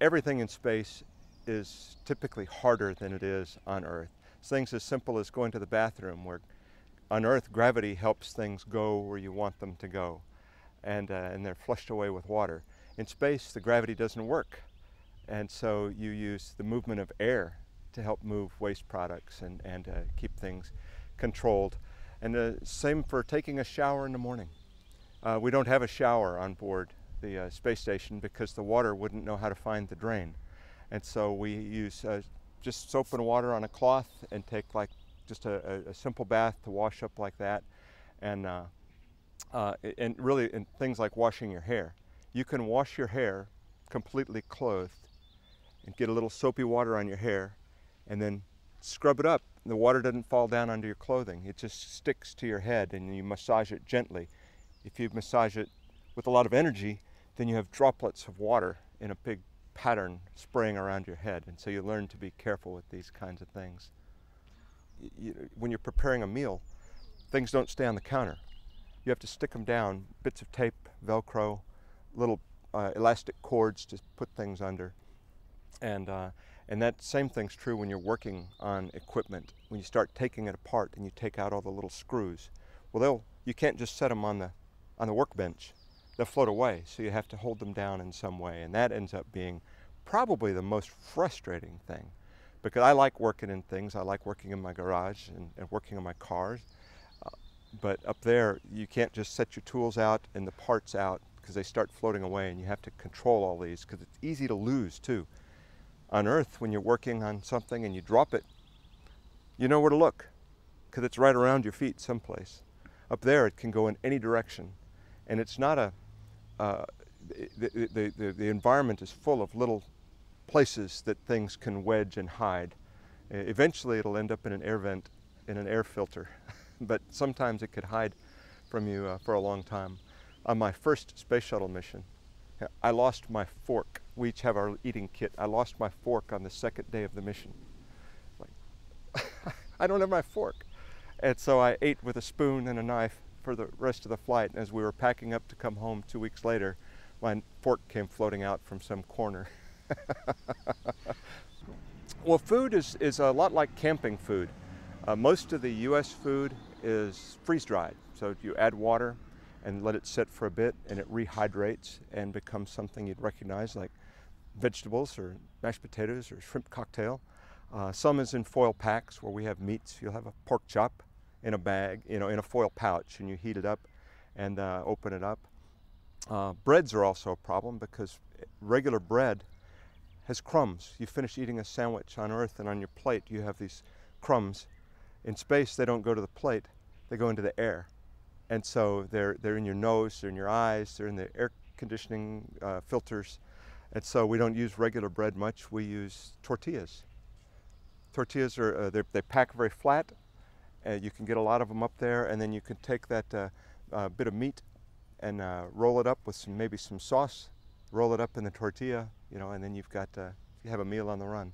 Everything in space is typically harder than it is on Earth. Things as simple as going to the bathroom, where on Earth gravity helps things go where you want them to go, and they're flushed away with water. In space, the gravity doesn't work, and so you use the movement of air to help move waste products and keep things controlled. And same for taking a shower in the morning. We don't have a shower on board the space station because the water wouldn't know how to find the drain. And so we use just soap and water on a cloth and take like just a simple bath to wash up like that. And really in things like washing your hair. You can wash your hair completely clothed and get a little soapy water on your hair and then scrub it up. The water doesn't fall down onto your clothing. It just sticks to your head and you massage it gently. If you massage it with a lot of energy, then you have droplets of water in a big pattern spraying around your head. And so you learn to be careful with these kinds of things. When you're preparing a meal, things don't stay on the counter. You have to stick them down, bits of tape, Velcro, little elastic cords to put things under. And that same thing's true when you're working on equipment. When you start taking it apart and you take out all the little screws, well, you can't just set them on the workbench. They'll float away, so you have to hold them down in some way, and that ends up being probably the most frustrating thing, because I like working in things. I like working in my garage and working on my cars, but up there you can't just set your tools out and the parts out because they start floating away, and you have to control all these because it's easy to lose too. On Earth, when you're working on something and you drop it, you know where to look because it's right around your feet someplace. Up there it can go in any direction, and it's not the environment is full of little places that things can wedge and hide. Eventually it'll end up in an air vent, in an air filter, but sometimes it could hide from you for a long time. On my first space shuttle mission, I lost my fork. We each have our eating kit. I lost my fork on the second day of the mission. Like, I don't have my fork. And so I ate with a spoon and a knife for the rest of the flight. And as we were packing up to come home 2 weeks later, my fork came floating out from some corner. Well, food is a lot like camping food. Most of the US food is freeze-dried. So you add water and let it sit for a bit, and it rehydrates and becomes something you'd recognize, like vegetables or mashed potatoes or shrimp cocktail. Some is in foil packs where we have meats. You'll have a pork chop in a bag, in a foil pouch, and you heat it up and open it up. Breads are also a problem because regular bread has crumbs. You finish eating a sandwich on Earth and on your plate you have these crumbs. In space they don't go to the plate, they go into the air. And so they're in your nose, they're in your eyes, they're in the air conditioning filters. And so we don't use regular bread much, we use tortillas. Tortillas are, they pack very flat. You can get a lot of them up there, and then you can take that bit of meat and roll it up with maybe some sauce, roll it up in the tortilla, and then you have a meal on the run.